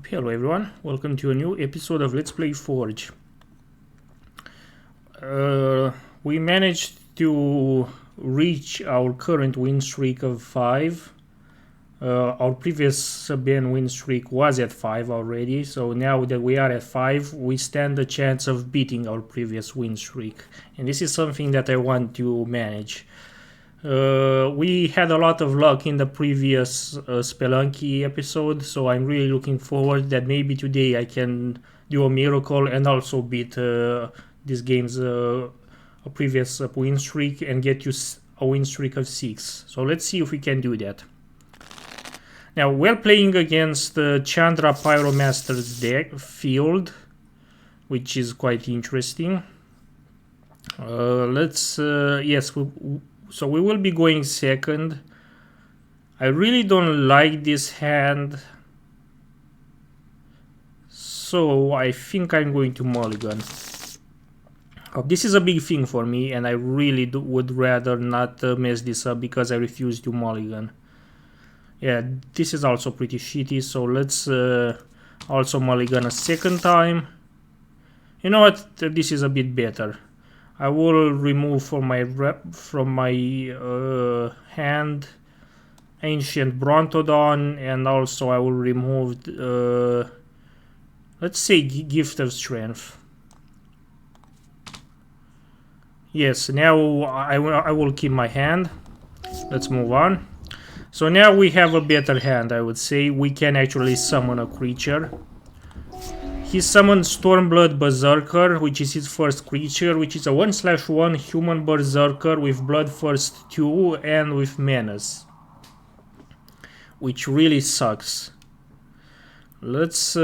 Hello everyone, welcome to a new episode of Let's Play Forge. We managed to reach our current win streak of 5. Our previous ban win streak was at 5 already, so now that we are at 5, we stand a chance of beating our previous win streak. And this is something that I want to manage. We had a lot of luck in the previous Spelunky episode, so I'm really looking forward that maybe today I can do a miracle and also beat this game's previous win streak and get to a win streak of 6. So let's see if we can do that. Now we're playing against Chandra Pyromaster's deck field, which is quite interesting. So we will be going second. I really don't like this hand, so I think I'm going to mulligan. This is a big thing for me, and I really would rather not mess this up because I refuse to mulligan. Yeah, this is also pretty shitty, so let's also mulligan a second time. You know what? This is a bit better. I will remove from my hand Ancient Brontodon, and also I will remove let's say Gift of Strength. Yes, now I will keep my hand. Let's move on. So now we have a better hand, I would say. We can actually summon a creature. He summoned Stormblood Berserker, which is his first creature, which is a 1/1 human berserker with Bloodthirst 2 and with Menace, which really sucks. Let's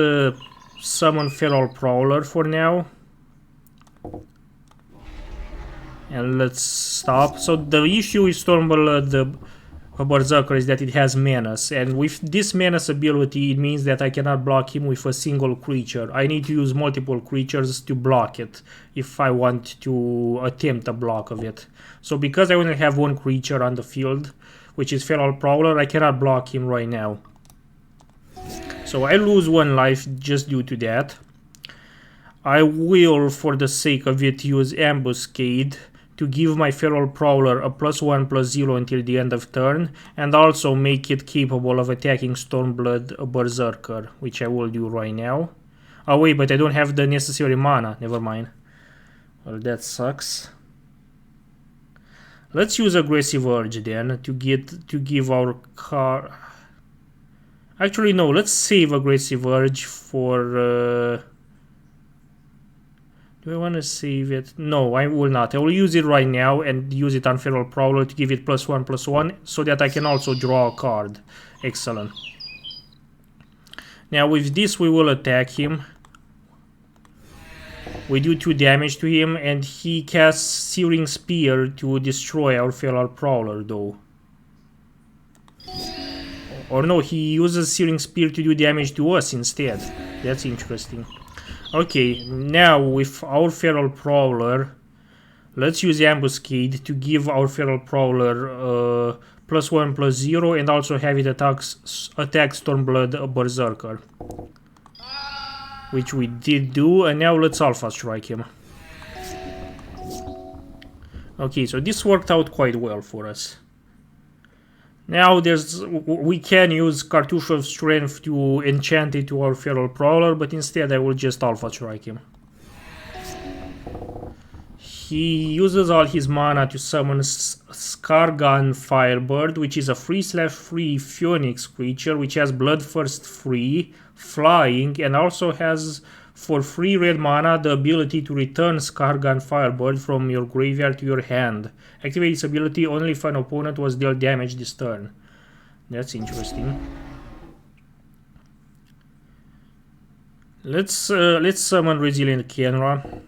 summon Feral Prowler for now. And let's stop. So the issue with Stormblood Berserker is that it has Menace, and with this Menace ability it means that I cannot block him with a single creature. I need to use multiple creatures to block it if I want to attempt a block of it. So because I only have one creature on the field, which is Feral Prowler, I cannot block him right now. So I lose 1 life just due to that. I will, for the sake of it, use Ambuscade to give my Feral Prowler a +1/+0 until the end of turn, and also make it capable of attacking Stormblood Berserker, which I will do right now. Oh wait, but I don't have the necessary mana, never mind. Well, that sucks. Let's use Aggressive Urge then to give our card. Actually no, let's save Aggressive Urge for do I want to save it? No, I will not. I will use it right now and use it on Feral Prowler to give it +1/+1 so that I can also draw a card. Excellent. Now with this we will attack him. We do 2 damage to him, and he casts Searing Spear to destroy our Feral Prowler though. Or no, he uses Searing Spear to do damage to us instead. That's interesting. Okay, now with our Feral Prowler, let's use Ambuscade to give our Feral Prowler +1/+0 and also have it attack Stormblood Berserker. Which we did do, and now let's Alpha Strike him. Okay, so this worked out quite well for us. Now we can use Cartouche of Strength to enchant it to our Feral Prowler, but instead I will just Alpha Strike him. He uses all his mana to summon Skargan Firebird, which is a 3/3 Phoenix creature, which has Bloodthirst 3, Flying, and also has for 3 red mana the ability to return Skargan Firebird from your graveyard to your hand. Activate this ability only if an opponent was dealt damage this turn. That's interesting. Let's summon Resilient Kenra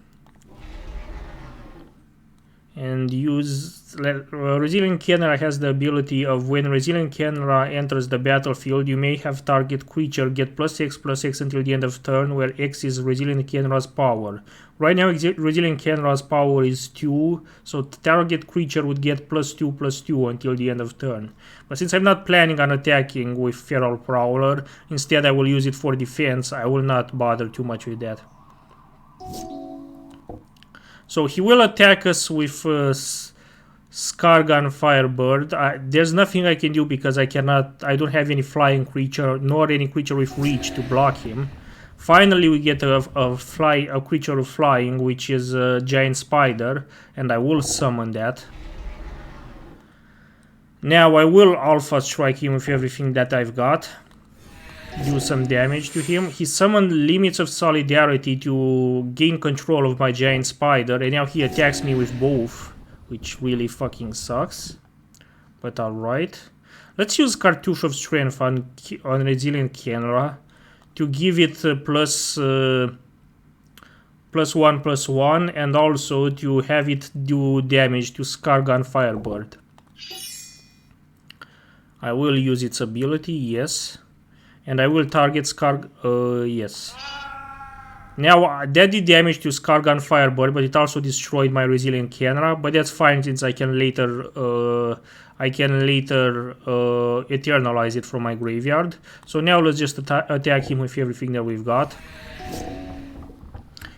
and use Resilient Kenra has the ability of when Resilient Kenra enters the battlefield, you may have target creature get +X until the end of turn, where X is Resilient Kenra's power. Right now, Resilient Kenra's power is 2, so target creature would get +2/+2 until the end of turn. But since I'm not planning on attacking with Feral Prowler, instead I will use it for defense. I will not bother too much with that. So he will attack us with Skargan Firebird. There's nothing I can do because I don't have any flying creature nor any creature with reach to block him. Finally, we get a creature of flying, which is a giant spider, and I will summon that. Now I will Alpha Strike him with everything that I've got. Do some damage to him. He summoned Limits of Solidarity to gain control of my giant spider, and now he attacks me with both, which really fucking sucks. But alright. Let's use Cartouche of Strength on Resilient Kenra to give it +1/+1, and also to have it do damage to Skargan Firebird. I will use its ability, yes. And I will target yes. Now, that did damage to Skargan Firebird, but it also destroyed my Resilient Kenra, but that's fine since I can later eternalize it from my graveyard. So now let's just attack him with everything that we've got.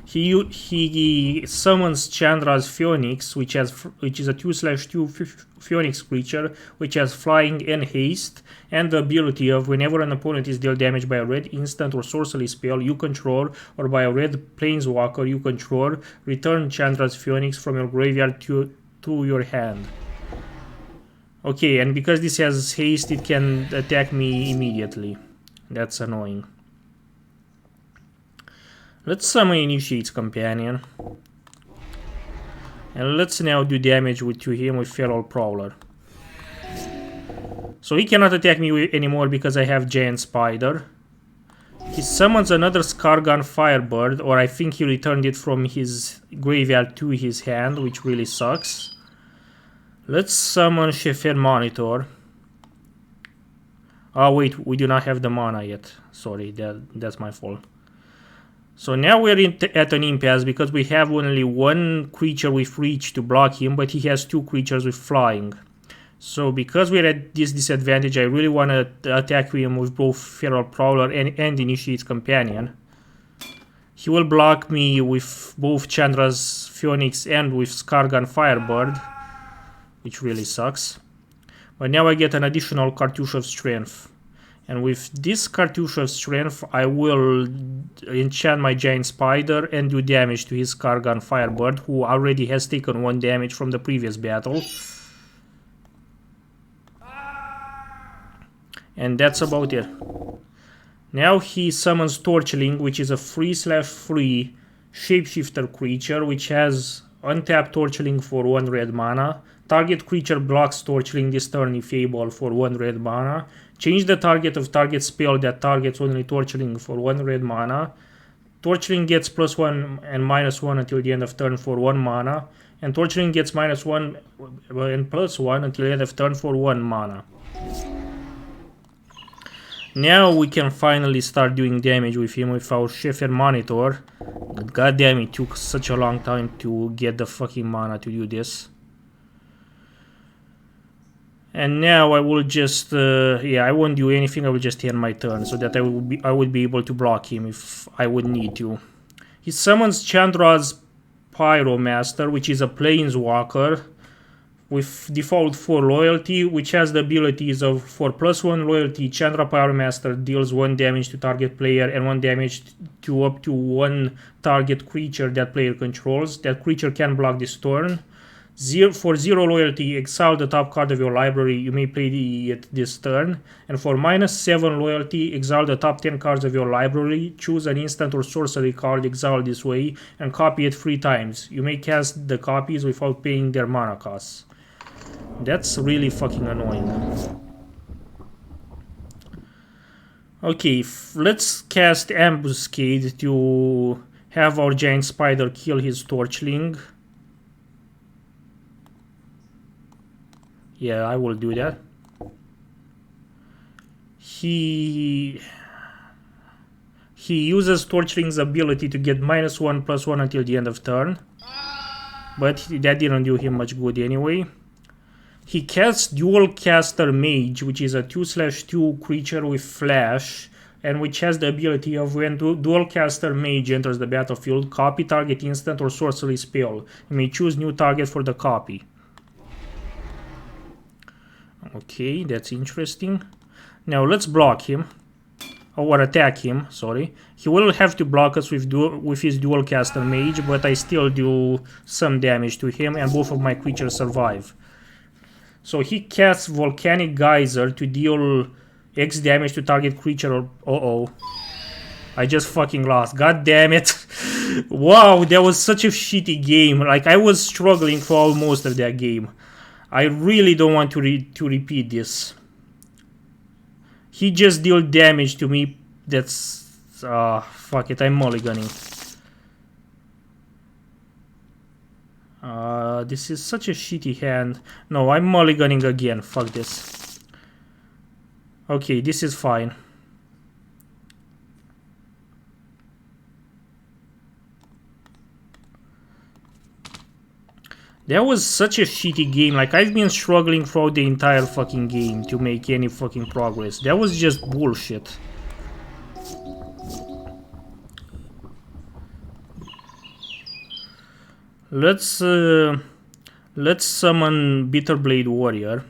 He summons Chandra's Phoenix, which is a 2/2 Phoenix creature, which has flying and haste, and the ability of whenever an opponent is dealt damage by a red instant or sorcery spell you control, or by a red planeswalker you control, return Chandra's Phoenix from your graveyard to your hand. Okay, and because this has haste, it can attack me immediately. That's annoying. Let's summon Initiate's Companion. And let's now do damage to him with Feral Prowler. So he cannot attack me anymore because I have Giant Spider. He summons another Skargan Firebird, or I think he returned it from his graveyard to his hand, which really sucks. Let's summon Shepherd Monitor. Oh wait, we do not have the mana yet. Sorry, that's my fault. So now we're at an impasse because we have only one creature with reach to block him, but he has two creatures with flying. So because we're at this disadvantage, I really want to attack him with both Feral Prowler and Initiate's Companion. He will block me with both Chandra's Phoenix and with Skargan Firebird, which really sucks. But now I get an additional Cartouche of Strength. And with this Cartouche of Strength, I will enchant my Giant Spider and do damage to his Skargan Firebird, who already has taken 1 damage from the previous battle. And that's about it. Now he summons Torchling, which is a 3/3 shapeshifter creature, which has untapped Torchling for 1 red mana. Target creature blocks Torchling this turn if able for 1 red mana. Change the target of target spell that targets only Torchling for 1 red mana. Torchling gets +1 and -1 until the end of turn for 1 mana. And Torchling gets -1 and +1 until the end of turn for 1 mana. Now we can finally start doing damage with him with our Shepherd Monitor. God damn, it took such a long time to get the fucking mana to do this. And now I will just, I won't do anything, I will just end my turn, so that I would be able to block him if I would need to. He summons Chandra's Pyromaster, which is a Planeswalker with default 4 loyalty, which has the abilities of for +1 loyalty, Chandra Pyromaster deals 1 damage to target player and 1 damage to up to 1 target creature that player controls. That creature can block this turn. For 0 loyalty, exile the top card of your library, you may play it this turn. And for -7 loyalty, exile the top 10 cards of your library, choose an instant or sorcery card exiled this way, and copy it 3 times. You may cast the copies without paying their mana costs. That's really fucking annoying. Okay, let's cast Ambuscade to have our Giant Spider kill his Torchling. Yeah, I will do that. He uses Torturing's ability to get -1/+1 until the end of turn. But that didn't do him much good anyway. He casts Dual Caster Mage, which is a 2/2 creature with flash, and which has the ability of when Dual Caster Mage enters the battlefield, copy target instant or sorcery spell. You may choose new target for the copy. Okay, that's interesting. Now let's block him. Or attack him, sorry. He will have to block us with his Dual Caster Mage, but I still do some damage to him, and both of my creatures survive. So he casts Volcanic Geyser to deal X damage to target creature. Uh-oh. I just fucking lost. God damn it. Wow, that was such a shitty game. Like, I was struggling for almost of that game. I really don't want to repeat this. He just dealt damage to me. That's... fuck it, I'm mulliganing. This is such a shitty hand. No, I'm mulliganing again. Fuck this. Okay, this is fine. That was such a shitty game. Like, I've been struggling throughout the entire fucking game to make any fucking progress. That was just bullshit. Let's summon Bitterblade Warrior.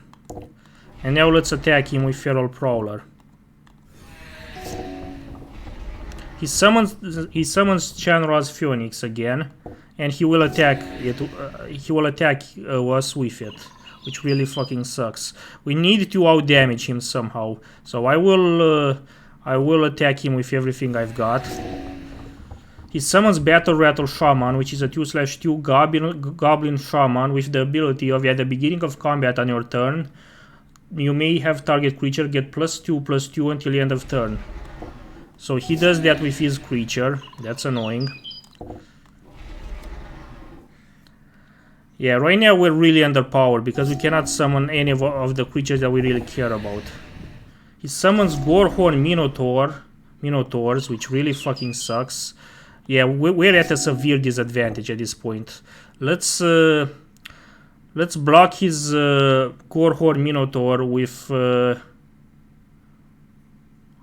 And now let's attack him with Feral Prowler. He summons Chandra's Phoenix again, and he will attack it. Us with it, which really fucking sucks. We need to outdamage him somehow. So I will attack him with everything I've got. He summons Battle Rattle Shaman, which is a 2/2 Goblin Shaman with the ability of at the beginning of combat on your turn, you may have target creature get +2/+2 until the end of turn. So he does that with his creature. That's annoying. Yeah, right now we're really underpowered because we cannot summon any of the creatures that we really care about. He summons Gorehorn Minotaurs, which really fucking sucks. Yeah, we're at a severe disadvantage at this point. Let's block his Gorehorn Minotaur with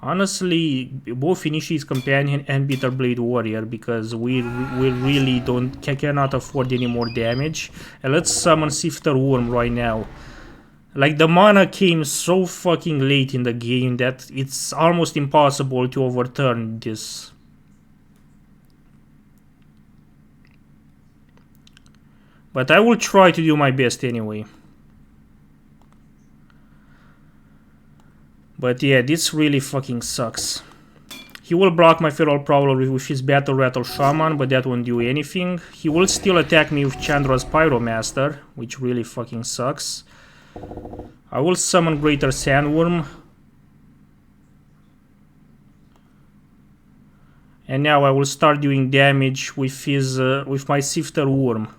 honestly both Initiate's Companion and Bitterblade Warrior, because we really cannot afford any more damage. And let's summon Sifter Worm right now. Like, the mana came so fucking late in the game that it's almost impossible to overturn this. But I will try to do my best anyway. But yeah, this really fucking sucks. He will block my Feral Prowler with his Battle Rattle Shaman, but that won't do anything. He will still attack me with Chandra's Pyromaster, which really fucking sucks. I will summon Greater Sandworm. And now I will start doing damage with his with my Sifter Worm.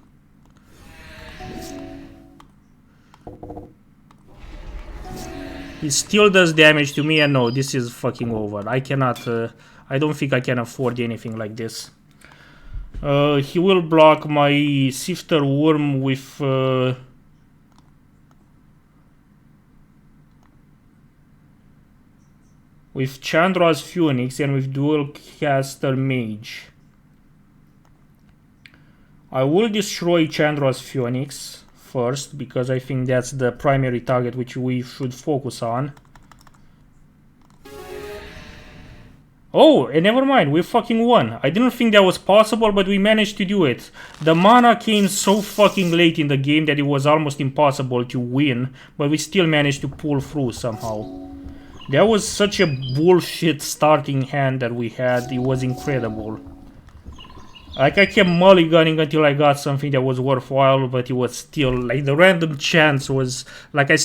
He still does damage to me, and no, this is fucking over. I cannot, I don't think I can afford anything like this. He will block my Sifter Worm with... with Chandra's Phoenix and with Dual Caster Mage. I will destroy Chandra's Phoenix first, because I think that's the primary target which we should focus on. Oh, and never mind, we fucking won. I didn't think that was possible, but we managed to do it. The mana came so fucking late in the game that it was almost impossible to win, but we still managed to pull through somehow. That was such a bullshit starting hand that we had. It was incredible. Like, I kept mulliganing until I got something that was worthwhile, but it was still, like, the random chance was, like, I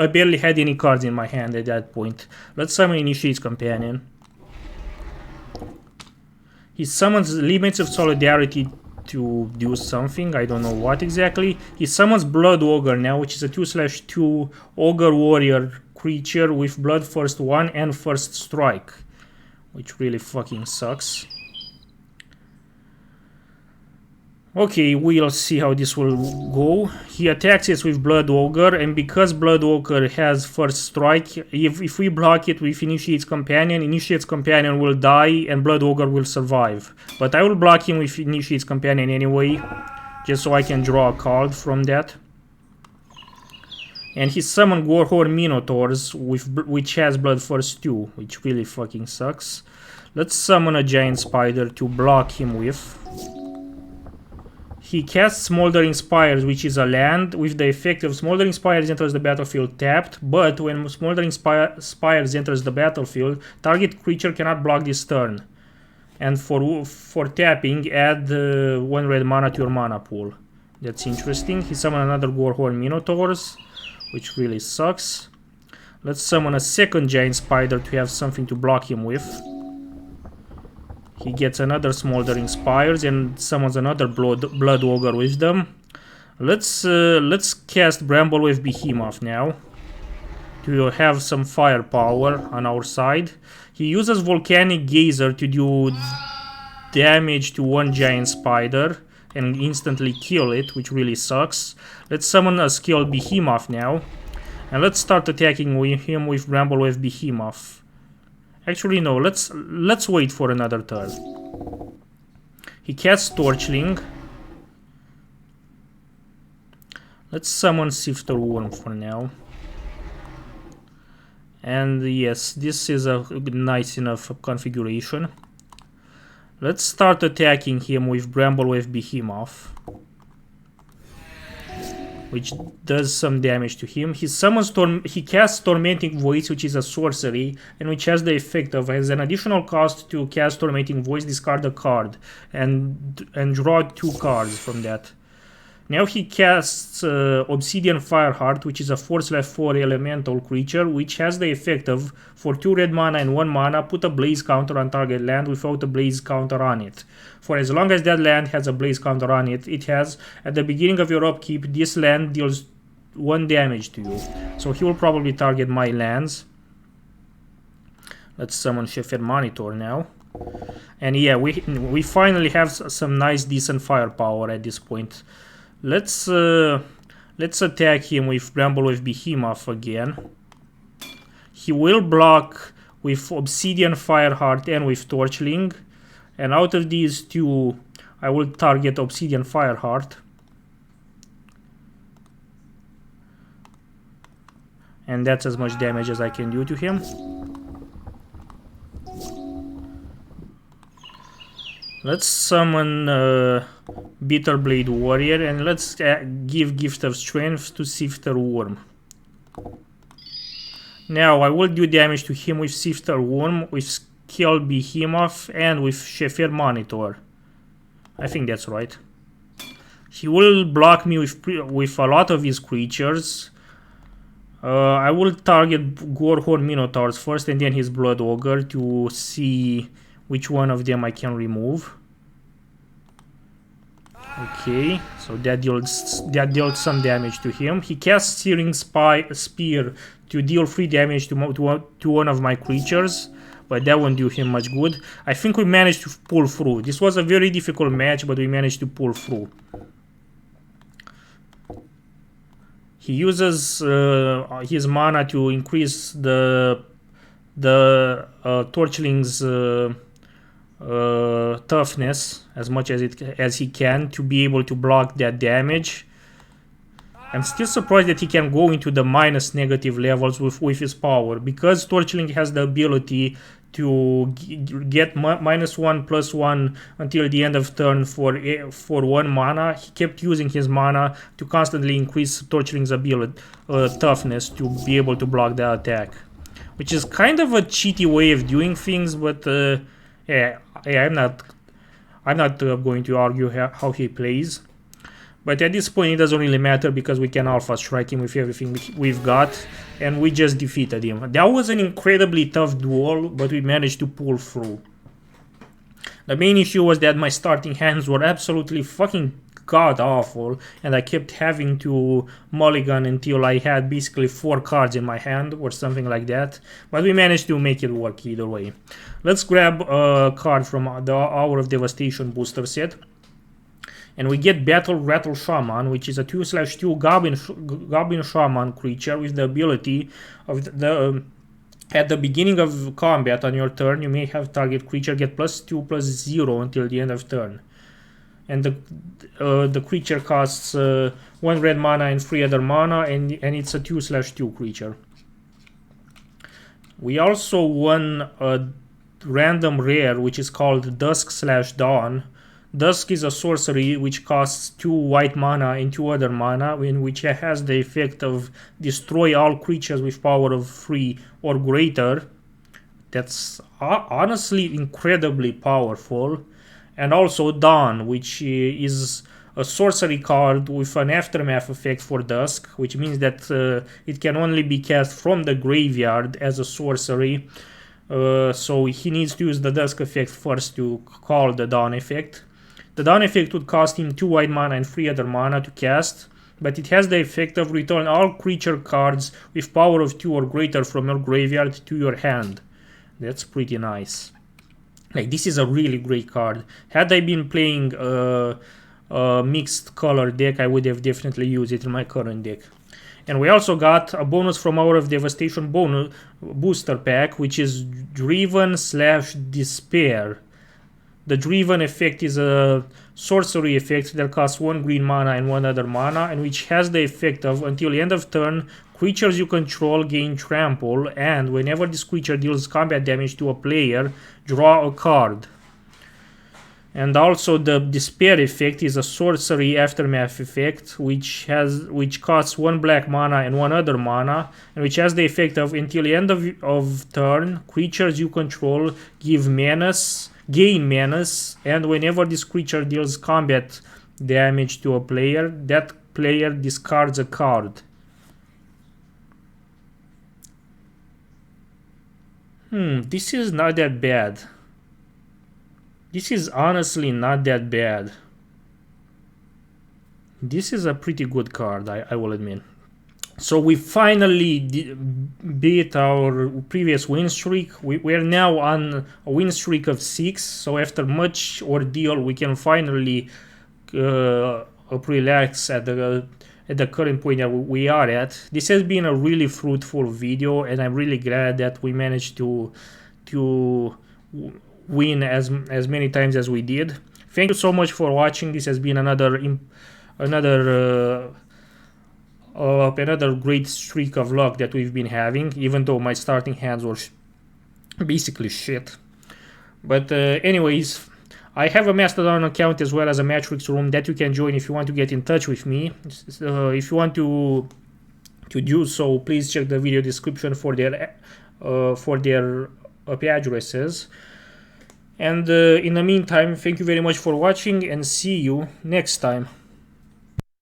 barely had any cards in my hand at that point. Let's summon Initiate's Companion. He summons Limits of Solidarity to do something. I don't know what exactly. He summons Blood Ogre now, which is a 2/2 Ogre Warrior creature with Blood First 1 and First Strike, which really fucking sucks. Okay, we'll see how this will go. He attacks it with Blood Ogre, and because Blood Ogre has First Strike, if we block it with Initiate's Companion will die and Blood Ogre will survive. But I will block him with Initiate's Companion anyway, just so I can draw a card from that. And he summoned Warhorn Minotaurs, which has Blood First 2, which really fucking sucks. Let's summon a Giant Spider to block him with. He casts Smoldering Spires, which is a land, with the effect of Smoldering Spires enters the battlefield tapped, but when Smoldering Spires enters the battlefield, target creature cannot block this turn. And for tapping, add 1 red mana to your mana pool. That's interesting. He summoned another Warhorn Minotaurs, which really sucks. Let's summon a second Giant Spider to have something to block him with. He gets another Smoldering Spires and summons another Blood Ogre with them. Let's cast Bramblewave Behemoth now to have some firepower on our side. He uses Volcanic Geyser to do damage to one Giant Spider and instantly kill it, which really sucks. Let's summon a skilled Behemoth now, and let's start attacking him with Bramblewave Behemoth. Actually, no, let's wait for another turn. He casts Torchling. Let's summon Sifter Worm for now. And yes, this is a nice enough configuration. Let's start attacking him with Bramblewave Behemoth, which does some damage to him. He casts Tormenting Voice, which is a sorcery, and which has the effect of, as an additional cost to cast Tormenting Voice, discard a card, and draw 2 cards from that. Now he casts Obsidian Fireheart, which is a 4/4 elemental creature, which has the effect of, for 2 red mana and 1 mana, put a blaze counter on target land without a blaze counter on it. For as long as that land has a blaze counter on it, it has, at the beginning of your upkeep, this land deals 1 damage to you. So he will probably target my lands. Let's summon Shepherd Monitor now. And yeah, we finally have some nice decent firepower at this point. Let's attack him with Bramblewave Behemoth again. He will block with Obsidian Fireheart and with Torchling. And out of these 2, I will target Obsidian Fireheart. And that's as much damage as I can do to him. Let's summon Bitterblade Warrior, and let's give Gift of Strength to Sifter Worm. Now I will do damage to him with Sifter Worm, with Skell Behemoth, and with Shepherd Monitor. I think that's right. He will block me with a lot of his creatures. I will target Gorehorn Minotaurs first, and then his Blood Ogre to see which one of them I can remove. Okay, so that dealt some damage to him. He casts Searing Spear to deal 3 damage to one of my creatures, but that won't do him much good. I think we managed to pull through. This was a very difficult match, but we managed to pull through. He uses his mana to increase the Torchling's toughness as much as he can to be able to block that damage. I'm still surprised that he can go into the minus negative levels with his power, because Torchling has the ability to get -1/+1 until the end of turn for 1 mana. He kept using his mana to constantly increase Torchling's ability toughness to be able to block the attack, which is kind of a cheaty way of doing things, but yeah, I'm not going to argue how he plays. But at this point it doesn't really matter, because we can Alpha Strike him with everything we've got, and we just defeated him. That was an incredibly tough duel, but we managed to pull through. The main issue was that my starting hands were absolutely fucking god awful, and I kept having to mulligan until I had basically 4 cards in my hand or something like that, but we managed to make it work either way. Let's grab a card from the Hour of Devastation booster set, and we get Battle Rattle Shaman, which is a 2/2 Goblin Shaman creature with the ability of at the beginning of combat on your turn, you may have target creature get +2/+0 until the end of turn. And the creature costs 1 red mana and 3 other mana, and it's a 2/2 creature. We also won a random rare, which is called Dusk/Dawn. Dusk is a sorcery which costs 2 white mana and 2 other mana, in which it has the effect of destroy all creatures with power of 3 or greater. That's honestly incredibly powerful. And also Dawn, which is a sorcery card with an aftermath effect for Dusk, which means that it can only be cast from the graveyard as a sorcery. So he needs to use the Dusk effect first to call the Dawn effect. The Dawn effect would cost him 2 white mana and 3 other mana to cast, but it has the effect of return all creature cards with power of 2 or greater from your graveyard to your hand. That's pretty nice. Like, this is a really great card. Had I been playing a mixed color deck, I would have definitely used it in my current deck. And we also got a bonus from Hour of Devastation bonus booster pack, which is Driven/Despair. The Driven effect is a sorcery effect that costs 1 green mana and 1 other mana, and which has the effect of, until the end of turn, creatures you control gain trample, and whenever this creature deals combat damage to a player, draw a card. And also the Despair effect is a sorcery aftermath effect, which costs 1 black mana and 1 other mana, and which has the effect of, until the end of turn, creatures you control gain menace, and whenever this creature deals combat damage to a player, that player discards a card. This is not that bad. This is honestly not that bad. This is a pretty good card, I will admit. So we finally beat our previous win streak. We're now on a win streak of 6. So after much ordeal, we can finally relax at the current point that we are at. This has been a really fruitful video, and I'm really glad that we managed to win as many times as we did. Thank you so much for watching. This has been another great streak of luck that we've been having, even though my starting hands were basically shit. But anyways, I have a Mastodon account as well as a Matrix room that you can join if you want to get in touch with me. If you want to do so, please check the video description for their IP addresses. And in the meantime, thank you very much for watching, and see you next time.